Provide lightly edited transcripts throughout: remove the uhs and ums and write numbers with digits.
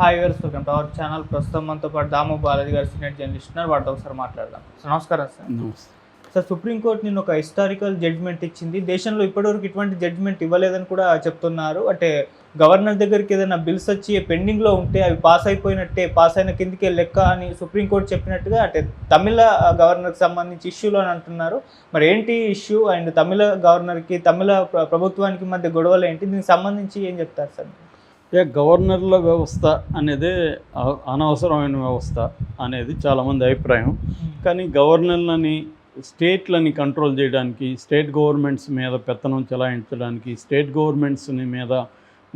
Hi viewers, welcome to our channel. ప్రస్తుతం మనతో పాటు దాము బాలాజీ గారు సీనియర్ జర్నలిస్ట్ ఉన్నారు. వాటితో ఒకసారి మాట్లాడదాం. సార్ నమస్కారం. సార్ సుప్రీంకోర్టు నిన్న ఒక హిస్టారికల్ జడ్జ్మెంట్ ఇచ్చింది. దేశంలో ఇప్పటివరకు ఇటువంటి జడ్జ్మెంట్ ఇవ్వలేదని కూడా చెప్తున్నారు. అంటే గవర్నర్ దగ్గరికి ఏదైనా బిల్స్ వచ్చి పెండింగ్లో ఉంటే అవి పాస్ అయిపోయినట్టే, పాస్ అయిన కిందికే లెక్క అని సుప్రీంకోర్టు చెప్పినట్టుగా అంటే తమిళ గవర్నర్కి సంబంధించి ఇష్యూలు అని అంటున్నారు. మరి ఏంటి ఇష్యూ అండ్ తమిళ గవర్నర్కి తమిళ ప్రభుత్వానికి మధ్య గొడవలు ఏంటి? దీనికి సంబంధించి ఏం చెప్తారు సార్? గవర్నర్ల వ్యవస్థ అనేది అనవసరమైన వ్యవస్థ అనేది చాలామంది అభిప్రాయం. కానీ గవర్నర్లని స్టేట్లని కంట్రోల్ చేయడానికి, స్టేట్ గవర్నమెంట్స్ మీద పెత్తనం చెలాయించడానికి, స్టేట్ గవర్నమెంట్స్ మీద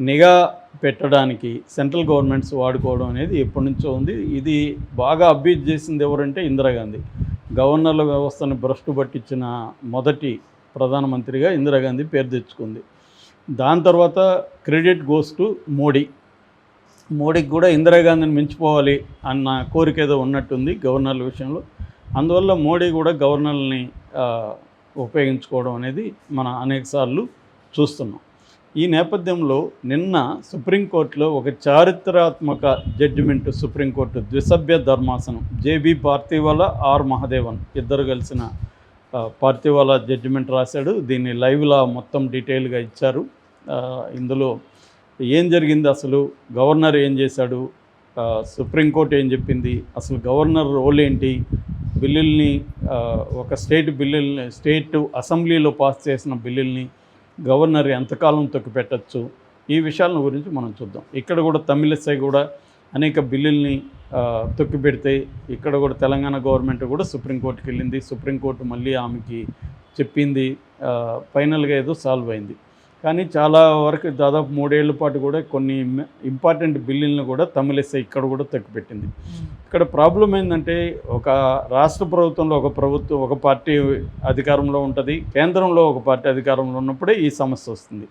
నిఘా పెట్టడానికి సెంట్రల్ గవర్నమెంట్స్ వాడుకోవడం అనేది ఎప్పటి నుంచో ఉంది. ఇది బాగా అబ్యూజ్ చేసింది ఎవరంటే ఇందిరాగాంధీ. గవర్నర్ల వ్యవస్థను భ్రష్టు పట్టించిన మొదటి ప్రధానమంత్రిగా ఇందిరాగాంధీ పేరు తెచ్చుకుంది. దాని తర్వాత క్రెడిట్ గోస్ టు మోడీకి కూడా ఇందిరాగాంధీని మించిపోవాలి అన్న కోరిక ఏదో ఉన్నట్టుంది గవర్నర్ల విషయంలో. అందువల్ల మోడీ కూడా గవర్నర్లని ఉపయోగించుకోవడం అనేది మనం అనేకసార్లు చూస్తున్నాం. ఈ నేపథ్యంలో నిన్న సుప్రీంకోర్టులో ఒక చారిత్రాత్మక జడ్జిమెంట్ సుప్రీంకోర్టు ద్విసభ్య ధర్మాసనం జేబీ పార్థివాలా, ఆర్ మహదేవన్ ఇద్దరు కలిసిన పార్థివాలా జడ్జిమెంట్ రాశాడు. దీన్ని లైవ్లా మొత్తం డీటెయిల్గా ఇచ్చారు. ఇందులో ఏం జరిగింది, అసలు గవర్నర్ ఏం చేశాడు, సుప్రీంకోర్టు ఏం చెప్పింది, అసలు గవర్నర్ రోల్ ఏంటి, బిల్లుల్ని ఒక స్టేట్ అసెంబ్లీలో పాస్ చేసిన బిల్లుల్ని గవర్నర్ ఎంతకాలం తొక్కిపెట్టచ్చు, ఈ విషయాల గురించి మనం చూద్దాం. ఇక్కడ కూడా తమిళసై కూడా అనేక బిల్లుల్ని తొక్కిపెడితే ఇక్కడ కూడా తెలంగాణ గవర్నమెంట్ కూడా సుప్రీంకోర్టుకి వెళ్ళింది. సుప్రీంకోర్టు మళ్ళీ ఆమెకి చెప్పింది, ఫైనల్గా ఏదో సాల్వ్ అయింది. కానీ చాలా వరకు దాదాపు 3 ఏళ్ల పాటు కూడా కొన్ని ఇంపార్టెంట్ బిల్లులను కూడా తమిళసై ఇక్కడ కూడా తొక్కిపెట్టింది. ఇక్కడ ప్రాబ్లం ఏంటంటే, ఒక రాష్ట్ర ప్రభుత్వంలో ఒక పార్టీ అధికారంలో ఉంటుంది, కేంద్రంలో ఒక పార్టీ అధికారంలో ఉన్నప్పుడే ఈ సమస్య వస్తుంది.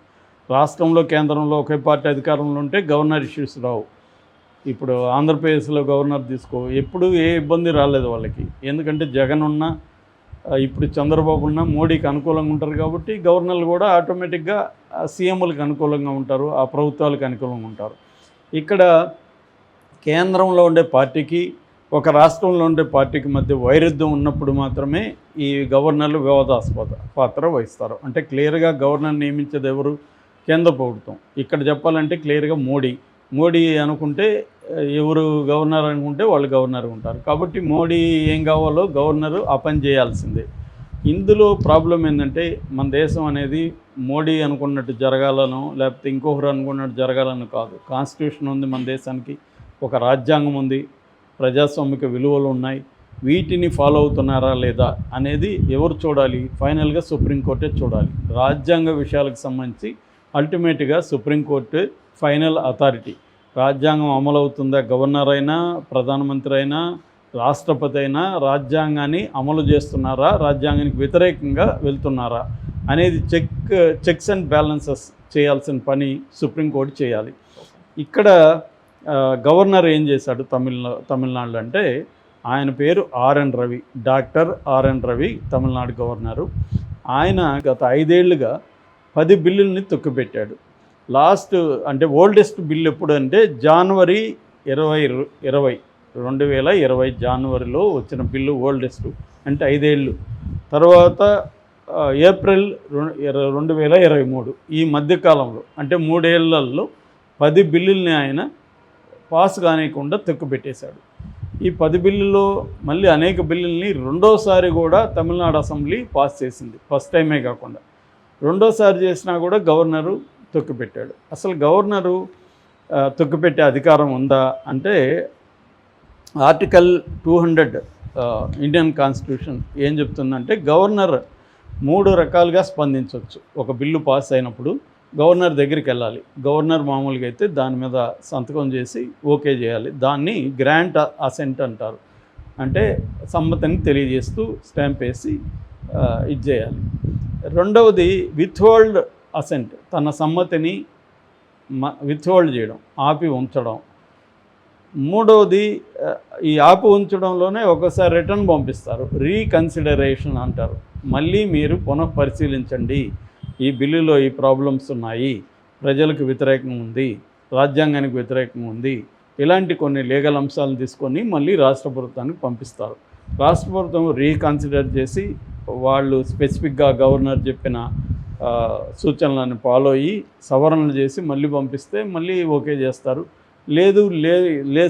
రాష్ట్రంలో కేంద్రంలో ఒకే పార్టీ అధికారంలో ఉంటే గవర్నర్ ఇష్యూస్ రావు. ఇప్పుడు ఆంధ్రప్రదేశ్లో గవర్నర్ తీసుకో, ఎప్పుడు ఏ ఇబ్బంది రాలేదు వాళ్ళకి. ఎందుకంటే జగన్ ఉన్న, ఇప్పుడు చంద్రబాబు ఉన్న మోడీకి అనుకూలంగా ఉంటారు కాబట్టి గవర్నర్లు కూడా ఆటోమేటిక్గా సీఎంలకు అనుకూలంగా ఉంటారు, ఆ ప్రభుత్వాలకు అనుకూలంగా ఉంటారు. ఇక్కడ కేంద్రంలో ఉండే పార్టీకి ఒక రాష్ట్రంలో ఉండే పార్టీకి మధ్య వైరుధ్యం ఉన్నప్పుడు మాత్రమే ఈ గవర్నర్లు వివాదాస్పద పాత్ర వహిస్తారు. అంటే క్లియర్గా గవర్నర్ నియమించేది ఎవరు? కేంద్ర ప్రభుత్వం. ఇక్కడ చెప్పాలంటే క్లియర్గా మోడీ అనుకుంటే ఎవరు గవర్నర్ అనుకుంటే వాళ్ళు గవర్నర్ ఉంటారు. కాబట్టి మోడీ ఏం కావాలో గవర్నరు ఆ పని చేయాల్సిందే. ఇందులో ప్రాబ్లం ఏంటంటే, మన దేశం అనేది మోడీ అనుకున్నట్టు జరగాలను లేకపోతే ఇంకొకరు అనుకున్నట్టు జరగాలని కాదు. కాన్స్టిట్యూషన్ ఉంది మన దేశానికి, ఒక రాజ్యాంగం ఉంది, ప్రజాస్వామిక విలువలు ఉన్నాయి. వీటిని ఫాలో అవుతున్నారా లేదా అనేది ఎవరు చూడాలి? ఫైనల్గా సుప్రీంకోర్టే చూడాలి. రాజ్యాంగ విషయాలకు సంబంధించి అల్టిమేట్గా సుప్రీంకోర్టు ఫైనల్ అథారిటీ. రాజ్యాంగం అమలవుతుందా? గవర్నర్ అయినా, ప్రధానమంత్రి అయినా, రాష్ట్రపతి అయినా రాజ్యాంగాన్ని అమలు చేస్తున్నారా, రాజ్యాంగానికి వ్యతిరేకంగా వెళ్తున్నారా అనేది చెక్స్ అండ్ బ్యాలెన్సెస్ చేయాల్సిన పని సుప్రీంకోర్టు చేయాలి. ఇక్కడ గవర్నర్ ఏం చేశాడు తమిళనాడులో అంటే, ఆయన పేరు RN Ravi, doctor RN Ravi, Tamil Nadu governor. ఆయన గత 5 ఏళ్లుగా 10 బిల్లుల్ని తొక్కిపెట్టాడు. లాస్ట్ అంటే ఓల్డెస్ట్ బిల్ ఎప్పుడు అంటే జనవరి 2020 జనవరిలో వచ్చిన బిల్లు ఓల్డెస్ట్, అంటే 5 ఏళ్ళు. తర్వాత ఏప్రిల్ 2023 ఈ మధ్యకాలంలో అంటే 3 ఏళ్లలో 10 బిల్లుల్ని ఆయన పాస్ కానివ్వకుండా తొక్కిపెట్టేశాడు. ఈ 10 బిల్లులో మళ్ళీ అనేక బిల్లుల్ని రెండోసారి కూడా తమిళనాడు అసెంబ్లీ పాస్ చేసింది. ఫస్ట్ టైమే కాకుండా రెండోసారి చేసినా కూడా గవర్నరు తొక్కిపెట్టాడు. అసలు గవర్నరు తొక్కిపెట్టే అధికారం ఉందా అంటే, ఆర్టికల్ 200 ఇండియన్ కాన్స్టిట్యూషన్ ఏం చెప్తుందంటే, గవర్నర్ 3 రకాలుగా స్పందించవచ్చు. ఒక బిల్లు పాస్ అయినప్పుడు గవర్నర్ దగ్గరికి వెళ్ళాలి. గవర్నర్ మామూలుగా అయితే దాని మీద సంతకం చేసి ఓకే చేయాలి. దాన్ని గ్రాంట్ అసెంట్ అంటారు. అంటే సమ్మతిని తెలియజేస్తూ స్టాంప్ వేసి ఇది చేయాలి. రెండవది విత్హోల్డ్ అసెంట్, తన సమ్మతిని విత్హోల్డ్ చేయడం, ఆపి ఉంచడం. మూడవది ఈ ఆపి ఉంచడంలోనే ఒకసారి రిటర్న్ పంపిస్తారు, రీకన్సిడరేషన్ అంటారు. మళ్ళీ మీరు పునఃపరిశీలించండి, ఈ బిల్లులో ఈ ప్రాబ్లమ్స్ ఉన్నాయి, ప్రజలకు వ్యతిరేకంగా ఉంది, రాజ్యాంగానికి వ్యతిరేకంగా ఉంది, ఇలాంటి కొన్ని లీగల్ అంశాలను తీసుకొని మళ్ళీ రాష్ట్ర ప్రభుత్వానికి పంపిస్తారు. రాష్ట్ర ప్రభుత్వం రీకన్సిడర్ చేసి వాళ్ళు స్పెసిఫిక్గా గవర్నర్ చెప్పిన సూచనలను ఫాలో అయ్యి సవరణలు చేసి మళ్ళీ పంపిస్తే మళ్ళీ ఓకే చేస్తారు. లేదు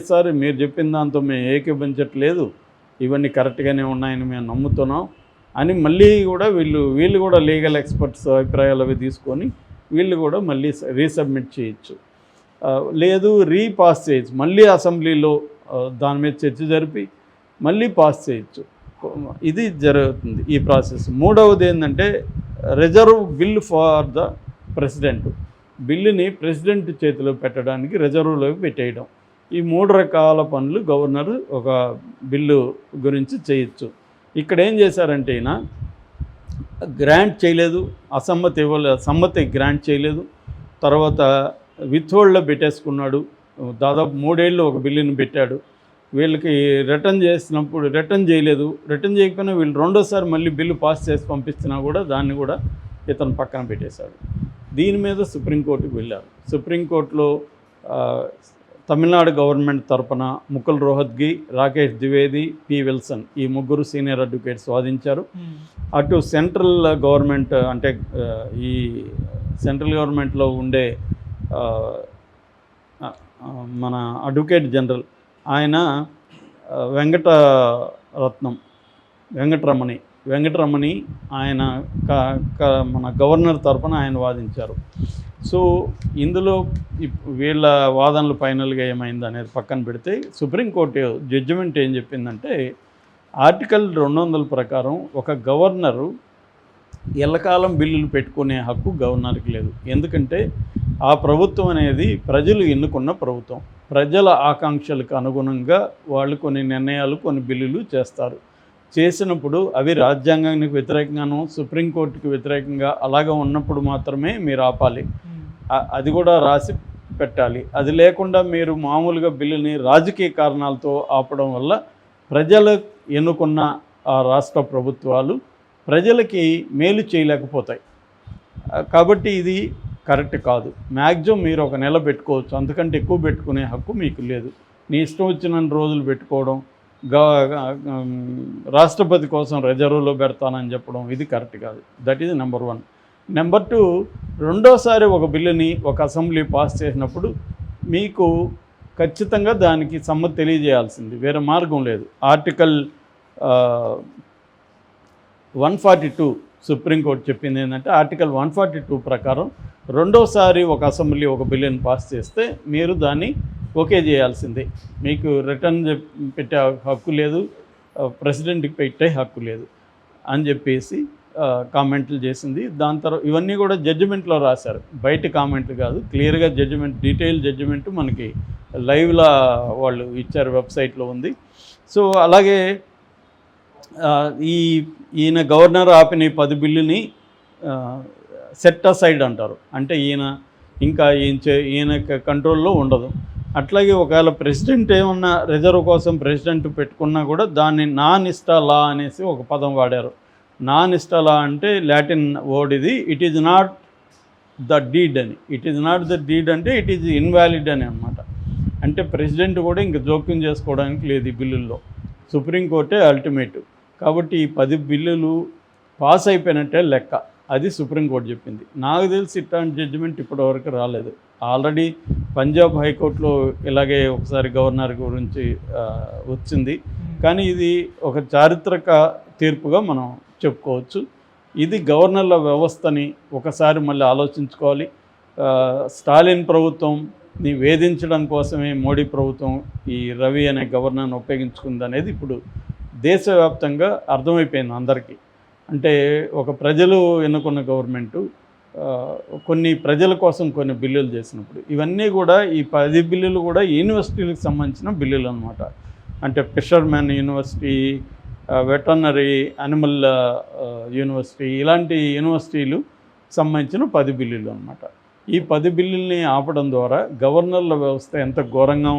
సార్, మీరు చెప్పిన దాంతో మేము ఏకీభవించట్లేదు, ఇవన్నీ కరెక్ట్గానే ఉన్నాయని మేము నమ్ముతున్నాం అని మళ్ళీ కూడా వీళ్ళు కూడా లీగల్ ఎక్స్పర్ట్స్ అభిప్రాయాలు అవి తీసుకొని వీళ్ళు కూడా మళ్ళీ రీసబ్మిట్ చేయొచ్చు. లేదు రీపాస్ చేయొచ్చు, మళ్ళీ అసెంబ్లీలో దాని మీద చర్చ జరిపి మళ్ళీ పాస్ చేయొచ్చు. ఇది జరుగుతుంది ఈ ప్రాసెస్. మూడవది ఏంటంటే reserve bill for the president. బిల్లుని ప్రెసిడెంట్ చేతిలో పెట్టడానికి రిజర్వ్లోకి పెట్టేయడం. ఈ 3 రకాల పనులు గవర్నర్ ఒక బిల్లు గురించి చేయొచ్చు. ఇక్కడ ఏం చేశారంటే ఈయన గ్రాంట్ చేయలేదు, సమ్మతి గ్రాంట్ చేయలేదు, తర్వాత విత్హోల్డ్లో పెట్టేసుకున్నాడు. దాదాపు 3 ఏళ్ళు ఒక బిల్లుని పెట్టాడు. వీళ్ళకి రిటర్న్ చేసినప్పుడు రిటర్న్ చేయలేదు. రిటర్న్ చేయకపోయినా వీళ్ళు రెండోసారి మళ్ళీ బిల్లు పాస్ చేసి పంపిస్తున్నా కూడా దాన్ని కూడా ఇతను పక్కన పెట్టేశాడు. దీని మీద సుప్రీంకోర్టుకు వెళ్ళారు. సుప్రీంకోర్టులో తమిళనాడు గవర్నమెంట్ తరపున ముకుల్ రోహత్గి, రాకేష్ ద్వివేది, పి విల్సన్ ఈ 3 సీనియర్ అడ్వకేట్స్ వాదించారు. అటు సెంట్రల్ గవర్నమెంట్ అంటే ఈ సెంట్రల్ గవర్నమెంట్లో ఉండే మన అడ్వకేట్ జనరల్ ఆయన వెంకటరమణి ఆయన మన గవర్నర్ తరపున ఆయన వాదించారు. సో ఇందులో వీళ్ళ వాదనలు ఫైనల్గా ఏమైంది అనేది పక్కన పెడితే సుప్రీంకోర్టు జడ్జిమెంట్ ఏం చెప్పిందంటే ఆర్టికల్ 200 ప్రకారం ఒక గవర్నరు ఎల్లకాలం బిల్లులు పెట్టుకునే హక్కు గవర్నర్కి లేదు. ఎందుకంటే ఆ ప్రభుత్వం అనేది ప్రజలు ఎన్నుకున్న ప్రభుత్వం. ప్రజల ఆకాంక్షలకు అనుగుణంగా వాళ్ళు కొన్ని నిర్ణయాలు, కొన్ని బిల్లులు చేసినప్పుడు అవి రాజ్యాంగానికి వ్యతిరేకంగానూ సుప్రీంకోర్టుకి వ్యతిరేకంగా అలాగా ఉన్నప్పుడు మాత్రమే మీరు ఆపాలి. అది కూడా రాసి పెట్టాలి. అది లేకుండా మీరు మామూలుగా బిల్లుని రాజకీయ కారణాలతో ఆపడం వల్ల ప్రజలు ఎన్నుకున్న ఆ రాష్ట్ర ప్రభుత్వాలు ప్రజలకి మేలు చేయలేకపోతాయి. కాబట్టి ఇది కరెక్ట్ కాదు. మ్యాక్సిమం మీరు ఒక నెల పెట్టుకోవచ్చు, అంతకంటే ఎక్కువ పెట్టుకునే హక్కు మీకు లేదు. నీ ఇష్టం వచ్చిన రోజులు పెట్టుకోవడం, రాష్ట్రపతి కోసం రిజర్వ్లో పెడతానని చెప్పడం ఇది కరెక్ట్ కాదు. That is number 1. నెంబర్ 2, రెండోసారి ఒక బిల్లుని ఒక అసెంబ్లీ పాస్ చేసినప్పుడు మీకు ఖచ్చితంగా దానికి సమ్మతి తెలియజేయాల్సింది, వేరే మార్గం లేదు. ఆర్టికల్ 142 సుప్రీంకోర్టు చెప్పింది ఏంటంటే ఆర్టికల్ 142 ప్రకారం రెండోసారి ఒక అసెంబ్లీ ఒక బిల్లుని పాస్ చేస్తే మీరు దాన్ని ఓకే చేయాల్సిందే. మీకు రిటర్న్ పెట్టే హక్కు లేదు, ప్రెసిడెంట్కి పెట్టే హక్కు లేదు అని చెప్పేసి కామెంట్లు చేసింది. దాని తర్వాత ఇవన్నీ కూడా జడ్జిమెంట్లో రాశారు, బయట కామెంట్లు కాదు. క్లియర్గా జడ్జిమెంట్, డీటెయిల్ జడ్జిమెంట్ మనకి లైవ్లో వాళ్ళు ఇచ్చారు, వెబ్సైట్లో ఉంది. సో అలాగే ఈయన గవర్నర్ ఆపిన 10 బిల్లుని సెట్ అసైడ్ అంటారు. అంటే ఈయన కంట్రోల్లో ఉండదు. అట్లాగే ఒకవేళ ప్రెసిడెంట్ ఏమన్నా రిజర్వ్ కోసం ప్రెసిడెంట్ పెట్టుకున్నా కూడా దాన్ని నాన్ ఇస్టా లా అనేసి ఒక పదం వాడారు. నాన్ ఇస్టా లా అంటే లాటిన్ వర్డ్ ఇది. It is not the deed అని. It is not the deed అంటే ఇట్ ఈజ్ ఇన్వాలిడ్ అని అనమాట. అంటే ప్రెసిడెంట్ కూడా ఇంక జోక్యం చేసుకోవడానికి లేదు ఈ బిల్లుల్లో. సుప్రీంకోర్టే అల్టిమేట్. కాబట్టి ఈ 10 బిల్లులు పాస్ అయిపోయినట్టే లెక్క. అది సుప్రీంకోర్టు చెప్పింది. నాకు తెలిసి ఇట్లాంటి జడ్జిమెంట్ ఇప్పటివరకు రాలేదు. ఆల్రెడీ పంజాబ్ హైకోర్టులో ఇలాగే ఒకసారి గవర్నర్ గురించి వచ్చింది. కానీ ఇది ఒక చారిత్రక తీర్పుగా మనం చెప్పుకోవచ్చు. ఇది గవర్నర్ల వ్యవస్థని ఒకసారి మళ్ళీ ఆలోచించుకోవాలి. స్టాలిన్ ప్రభుత్వంని వేధించడం కోసమే మోడీ ప్రభుత్వం ఈ రవి అనే గవర్నర్ని ఉపయోగించుకుంది అనేది ఇప్పుడు దేశవ్యాప్తంగా అర్థమైపోయింది అందరికీ. అంటే ఒక ప్రజలు ఎన్నుకున్న గవర్నమెంటు కొన్ని ప్రజల కోసం కొన్ని బిల్లులు చేసినప్పుడు ఇవన్నీ కూడా ఈ 10 బిల్లులు కూడా యూనివర్సిటీలకు సంబంధించిన బిల్లులు అనమాట. అంటే fishermen university, veterinary animal university, ఇలాంటి యూనివర్సిటీలు సంబంధించిన 10 బిల్లులు అనమాట. ఈ 10 బిల్లుల్ని ఆపడం ద్వారా గవర్నర్ల వ్యవస్థ ఎంత ఘోరంగా